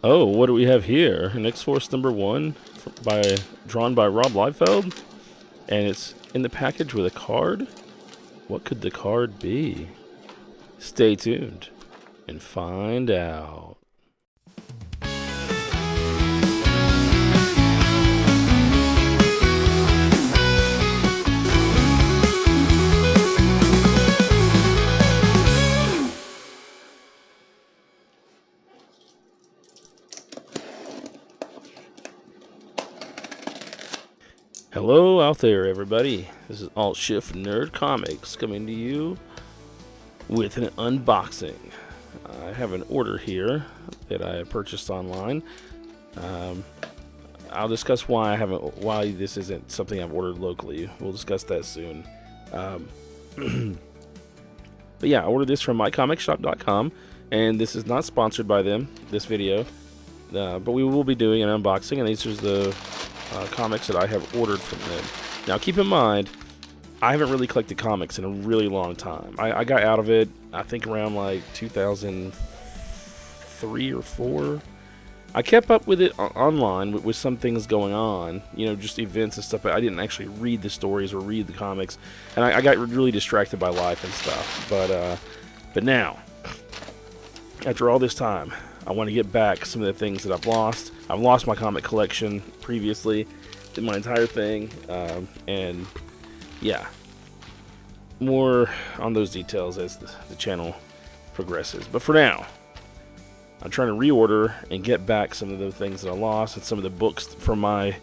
Oh, what do we have here? An X-Force number 1 drawn by Rob Liefeld, and it's in the package with a card. What could the card be? Stay tuned and find out. Hello out there, everybody. This is ALT+SHIFT+NERD Comix coming to you with an unboxing. I have an order here that I purchased online. I'll discuss why this isn't something I've ordered locally. We'll discuss that soon. But yeah, I ordered this from mycomicshop.com, and this is not sponsored by them, this video. But we will be doing an unboxing, and these are the comics that I have ordered from them. Now keep in mind, I haven't really collected comics in a really long time. I got out of it, I think around like 2003 or 4. I kept up with it online with some things going on, you know, just events and stuff, but I didn't actually read the stories or read the comics, and I got really distracted by life and stuff. But now, after all this time, I want to get back some of the things that I've lost. I've lost my comic collection previously, did my entire thing, and yeah, more on those details as the channel progresses. But for now, I'm trying to reorder and get back some of the things that I lost and some of the books from my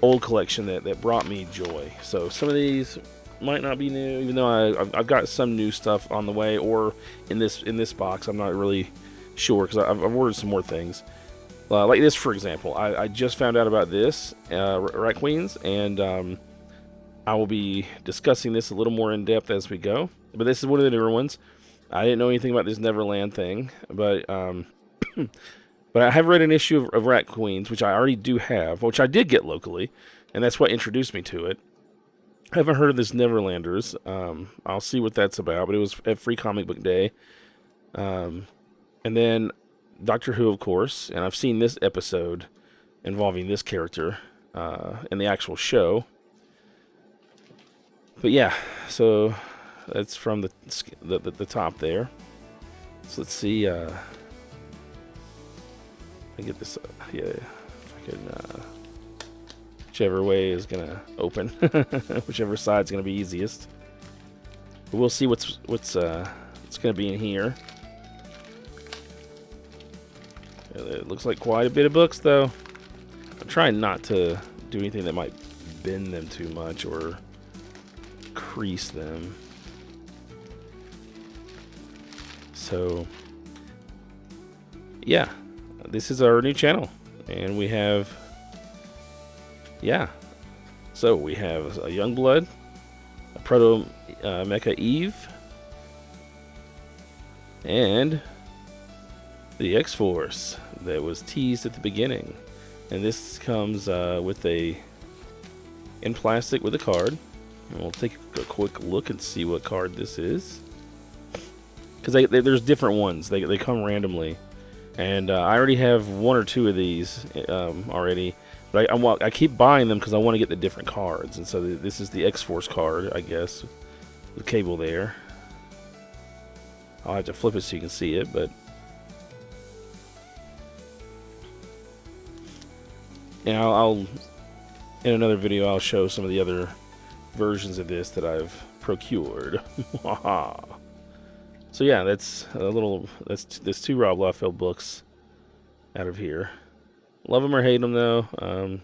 old collection that brought me joy. So some of these might not be new, even though I've got some new stuff on the way, or in this box. I'm not really sure, because I've ordered some more things. Like this, for example. I just found out about this, Rat Queens, and I will be discussing this a little more in depth as we go. But this is one of the newer ones. I didn't know anything about this Neverland thing, but but I have read an issue of Rat Queens, which I already do have, which I did get locally, and that's what introduced me to it. I haven't heard of this Neverlanders. I'll see what that's about, but it was at Free Comic Book Day. And then Doctor Who, of course, and I've seen this episode involving this character in the actual show. But yeah, so that's from the top there. So let's see. I get this. Yeah, if I can. Whichever way is gonna open, whichever side's gonna be easiest. But we'll see what's gonna be in here. It looks like quite a bit of books, though. I'm trying not to do anything that might bend them too much or crease them. So, yeah, this is our new channel, and we have, so we have a Youngblood, a Proto Mecha E.V.E, and the X-Force that was teased at the beginning. And this comes with in plastic with a card. And we'll take a quick look and see what card this is, because there's different ones. They come randomly, and I already have 1 or 2 of these already, but I keep buying them because I want to get the different cards. And so this is the X-Force card, I guess, the cable there. I'll have to flip it so you can see it, but and I'll in another video I'll show some of the other versions of this that I've procured. So yeah, that's there's 2 Rob Liefeld books out of here. Love them or hate them, though. But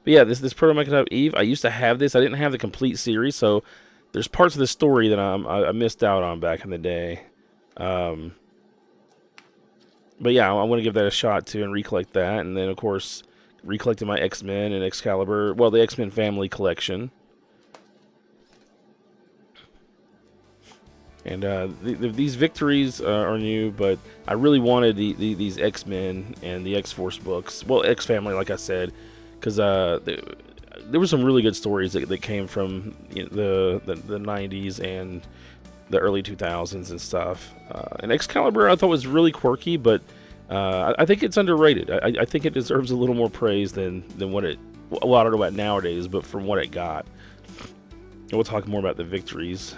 yeah, this Proto Mecha E.V.E, I used to have this. I didn't have the complete series, so there's parts of the story that I missed out on back in the day. But yeah, I want to give that a shot too and recollect that, and then of course recollecting my X-Men and Excalibur, well, the X-Men family collection. And these victories are new, but I really wanted these X-Men and the X-Force books. Well, X-Family, like I said, because there were some really good stories that came from the 90s and the early 2000s and stuff. And Excalibur I thought was really quirky, but I think it's underrated. I think it deserves a little more praise than what it. Well, I don't know about nowadays, but from what it got. And we'll talk more about the victories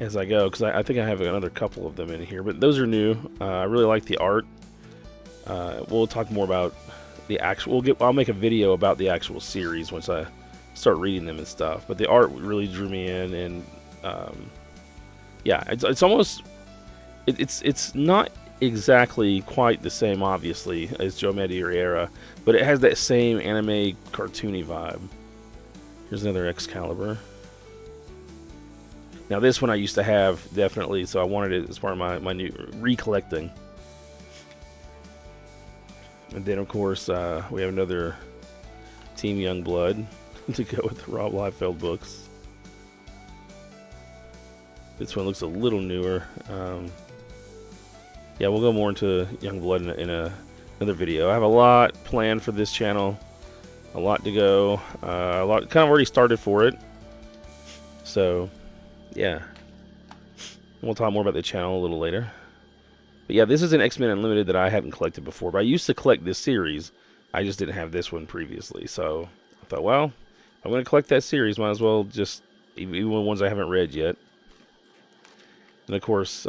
as I go, because I think I have another couple of them in here. But those are new. I really like the art. We'll talk more about the actual. I'll make a video about the actual series once I start reading them and stuff. But the art really drew me in, and yeah, it's almost. It's not exactly quite the same, obviously, as Joe Madureira, but it has that same anime cartoony vibe. Here's another Excalibur. Now this one I used to have, definitely, so I wanted it as part of my new recollecting. And then, of course, we have another Team Youngblood to go with the Rob Liefeld books. This one looks a little newer. Yeah, we'll go more into Youngblood in another video. I have a lot planned for this channel. A lot to go. A lot kind of already started for it. So, yeah. We'll talk more about the channel a little later. But yeah, this is an X-Men Unlimited that I hadn't collected before. But I used to collect this series. I just didn't have this one previously. So, I thought, well, I'm going to collect that series. Might as well just, even the ones I haven't read yet. And of course,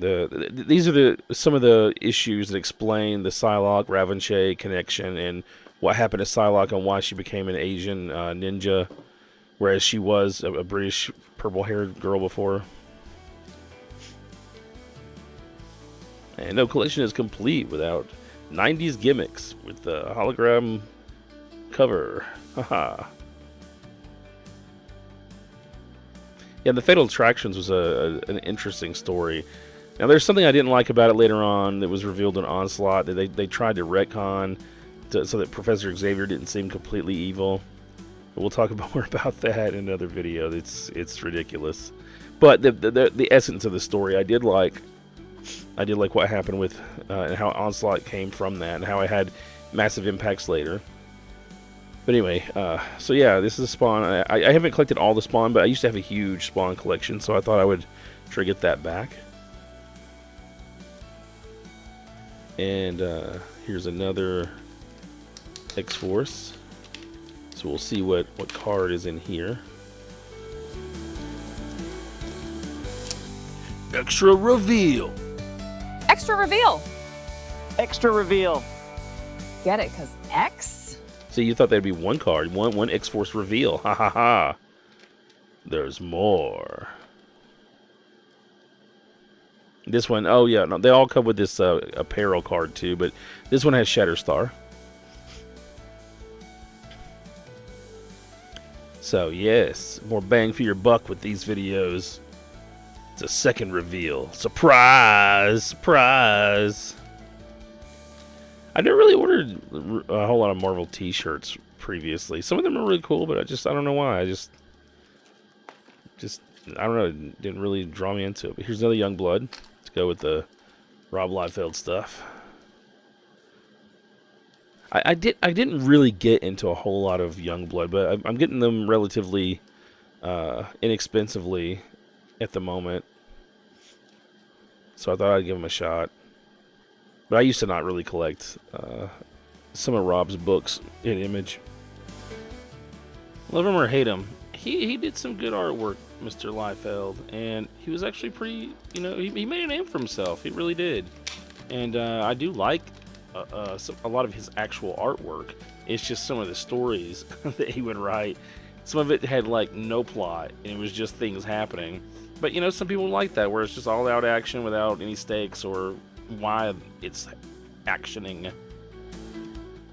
these are some of the issues that explain the Psylocke Ravenshay connection and what happened to Psylocke and why she became an Asian ninja, whereas she was a British purple-haired girl before. And no collection is complete without 90s gimmicks with the hologram cover. Haha. Yeah, the Fatal Attractions was an interesting story. Now, there's something I didn't like about it later on that was revealed in Onslaught, that they tried to retcon so that Professor Xavier didn't seem completely evil. But we'll talk more about that in another video. It's ridiculous. But the essence of the story, I did like what happened with and how Onslaught came from that and how it had massive impacts later. But anyway, so yeah, this is Spawn. I haven't collected all the Spawn, but I used to have a huge Spawn collection, so I thought I would try to get that back. And here's another X-Force. So we'll see what card is in here. Extra reveal. Extra reveal. Extra reveal. Get it? Because X? So you thought there'd be one card, one X-Force reveal. Ha ha ha. There's more. This one, oh yeah, no, they all come with this apparel card too, but this one has Shatterstar. So yes, more bang for your buck with these videos. It's a second reveal. Surprise! Surprise! I never really ordered a whole lot of Marvel t-shirts previously. Some of them are really cool, but I don't know why. I just I don't know, it didn't really draw me into it. But here's another Youngblood. Let's go with the Rob Liefeld stuff. I didn't really get into a whole lot of Youngblood, but I'm getting them relatively inexpensively at the moment. So I thought I'd give them a shot. But I used to not really collect some of Rob's books in Image. Love him or hate him, he did some good artwork, Mr. Liefeld, and he was actually pretty, you know, he made a name for himself. He really did. And I do like a lot of his actual artwork. It's just some of the stories that he would write. Some of it had like no plot, and it was just things happening. But you know, some people like that, where it's just all out action without any stakes or why it's actioning.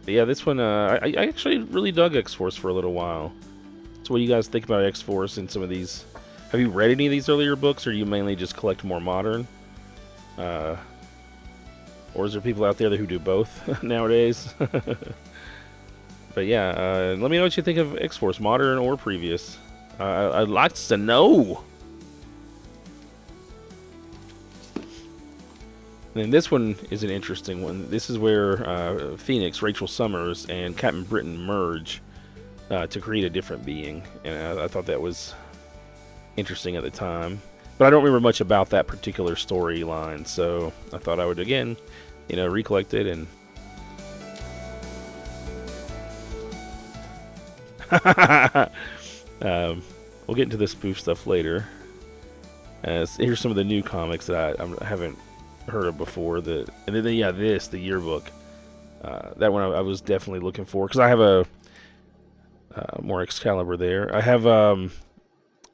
But yeah, this one, I actually really dug X-Force for a little while. So what do you guys think about X-Force and some of these? Have you read any of these earlier books, or do you mainly just collect more modern? Or is there people out there who do both nowadays? But yeah, let me know what you think of X-Force, modern or previous. I'd like to know. And this one is an interesting one. This is where Phoenix, Rachel Summers, and Captain Britain merge to create a different being. And I thought that was interesting at the time. But I don't remember much about that particular storyline, so I thought I would, again, you know, recollect it and... we'll get into the spoof stuff later. Here's some of the new comics that I haven't heard of before. And then, yeah, the yearbook. That one I was definitely looking for, because I have a more Excalibur there. I have an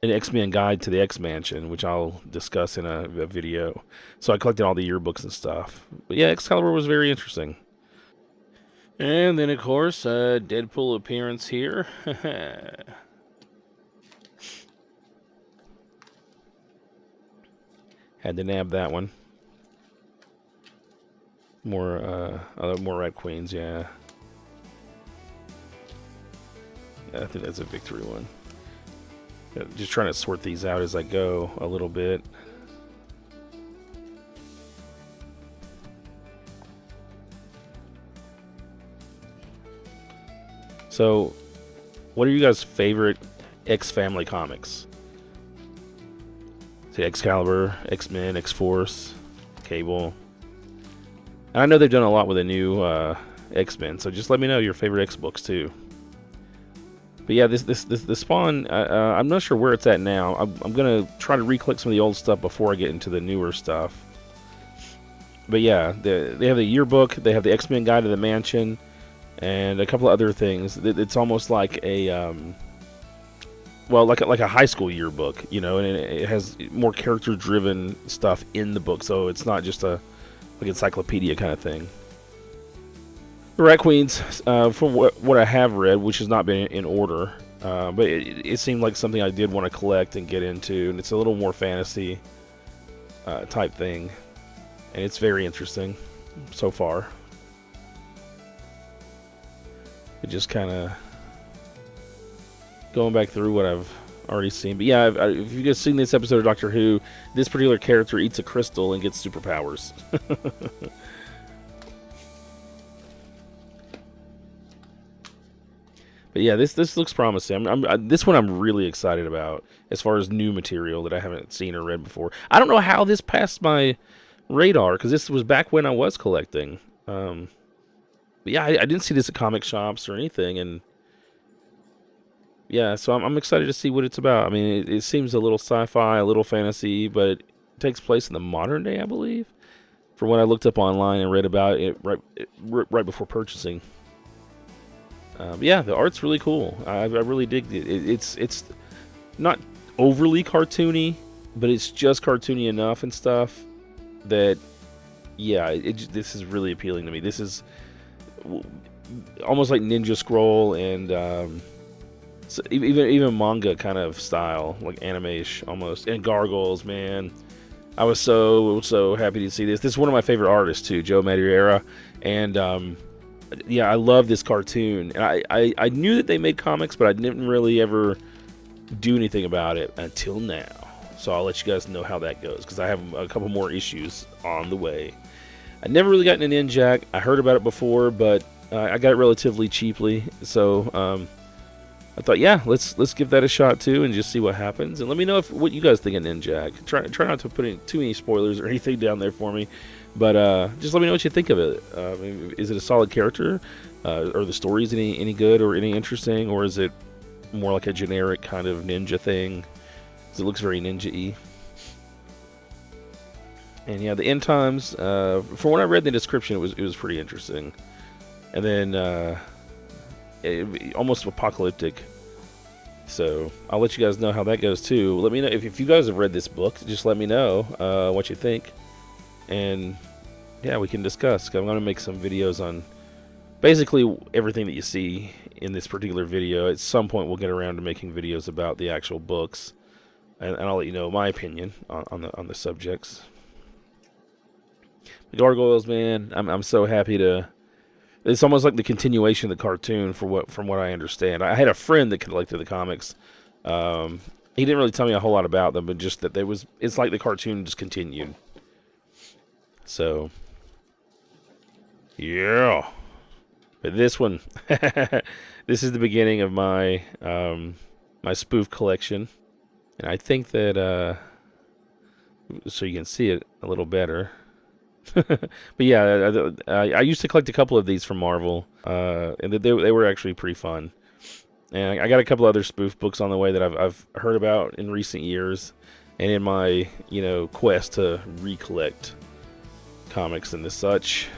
X-Men guide to the X-Mansion, which I'll discuss in a video. So I collected all the yearbooks and stuff. But yeah, Excalibur was very interesting. And then, of course, Deadpool appearance here. Had to nab that one. More Red Queens, yeah. I think that's a victory one. Just trying to sort these out as I go a little bit. So, what are you guys' favorite X-Family comics? Say Excalibur, X-Men, X-Force, Cable. And I know they've done a lot with the new X-Men, so just let me know your favorite X-books too. But yeah, the Spawn, I'm not sure where it's at now. I'm gonna try to re-click some of the old stuff before I get into the newer stuff. But yeah, they have the yearbook, they have the X-Men Guide to the Mansion, and a couple of other things. It's almost like a well, like a high school yearbook, you know, and it has more character-driven stuff in the book, so it's not just a like encyclopedia kind of thing. The Rat Queens, from what I have read, which has not been in order, but it seemed like something I did want to collect and get into, and it's a little more fantasy type thing, and it's very interesting so far. It just kind of going back through what I've already seen. But yeah, if you guys seen this episode of Doctor Who, this particular character eats a crystal and gets superpowers. But yeah, this looks promising. This one I'm really excited about as far as new material that I haven't seen or read before. I don't know how this passed my radar, because this was back when I was collecting. But yeah, I didn't see this at comic shops or anything, and yeah, so I'm excited to see what it's about. I mean, it seems a little sci-fi, a little fantasy, but it takes place in the modern day, I believe, from what I looked up online and read about it right before purchasing. Yeah, the art's really cool. I really dig it. It's not overly cartoony, but it's just cartoony enough and stuff that, yeah, this is really appealing to me. This is almost like Ninja Scroll and so even manga kind of style, like anime-ish almost. And Gargoyles, man. I was so happy to see this. This is one of my favorite artists too, Joe Madureira, and yeah, I love this cartoon. And I knew that they made comics, but I didn't really ever do anything about it until now. So I'll let you guys know how that goes, because I have a couple more issues on the way. I never really gotten an N-Jack. I heard about it before, but I got it relatively cheaply. So I thought, yeah, let's give that a shot too, and just see what happens. And let me know what you guys think of N-Jack. Try not to put in too many spoilers or anything down there for me. But just let me know what you think of it. Is it a solid character? Are the stories any good or any interesting? Or is it more like a generic kind of ninja thing? Because it looks very ninja-y. And yeah, the end times, from what I read in the description, it was pretty interesting. And then almost apocalyptic. So I'll let you guys know how that goes too. Let me know if you guys have read this book. Just let me know what you think. And yeah, we can discuss. I'm going to make some videos on basically everything that you see in this particular video. At some point, we'll get around to making videos about the actual books, and I'll let you know my opinion on the subjects. The Gargoyles, man, I'm so happy to. It's almost like the continuation of the cartoon from what I understand. I had a friend that collected the comics. He didn't really tell me a whole lot about them, but just that it's like the cartoon just continued. So, yeah. But this one, this is the beginning of my my spoof collection, and I think that so you can see it a little better. But yeah, I used to collect a couple of these from Marvel, and they were actually pretty fun. And I got a couple other spoof books on the way that I've heard about in recent years, and in my quest to recollect comics and the such.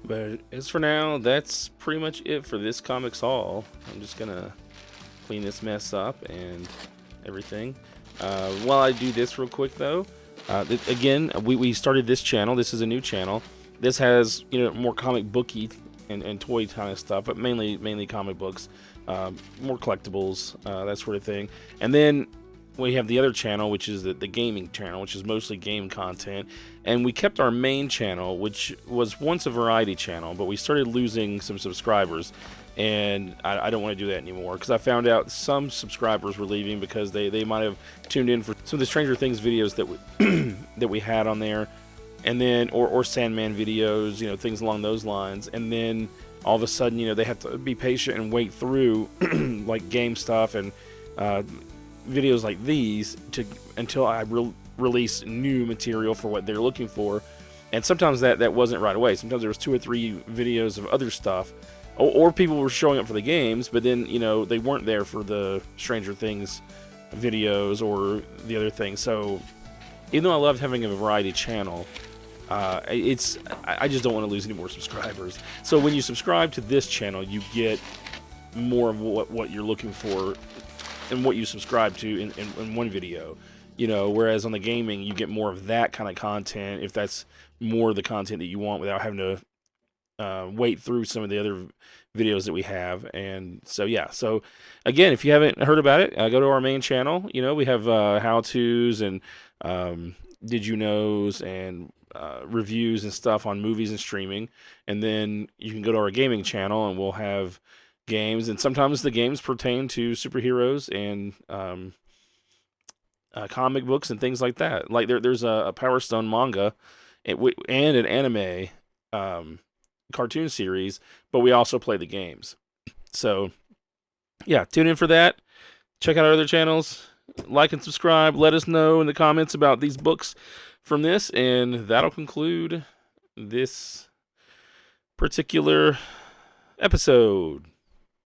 But as for now, that's pretty much it for this comics haul. I'm just gonna clean this mess up and everything. While I do this real quick though, again, we started this channel. This is a new channel. This has more comic booky and toy kind of stuff, but mainly comic books, more collectibles, that sort of thing. And then we have the other channel, which is the gaming channel, which is mostly game content. And we kept our main channel, which was once a variety channel, but we started losing some subscribers. And I don't want to do that anymore, because I found out some subscribers were leaving because they might have tuned in for some of the Stranger Things videos that we, that we had on there, and then or Sandman videos, things along those lines. And then all of a sudden, they have to be patient and wait through like game stuff and videos like these until I release new material for what they're looking for. And sometimes that wasn't right away. Sometimes there was 2 or 3 videos of other stuff, or people were showing up for the games, but then they weren't there for the Stranger Things videos or the other things. So even though I loved having a variety channel, I just don't want to lose any more subscribers. So when you subscribe to this channel, you get more of what you're looking for and what you subscribe to in one video. Whereas on the gaming, you get more of that kind of content, if that's more of the content that you want, without having to wait through some of the other videos that we have. And so yeah, so again, if you haven't heard about it, go to our main channel. We have how-tos and did you knows and reviews and stuff on movies and streaming. And then you can go to our gaming channel and we'll have games, and sometimes the games pertain to superheroes and comic books and things like that. Like there's a Power Stone manga and an anime cartoon series, but we also play the games. So yeah, tune in for that. Check out our other channels, like and subscribe. Let us know in the comments about these books from this, and that'll conclude this particular episode.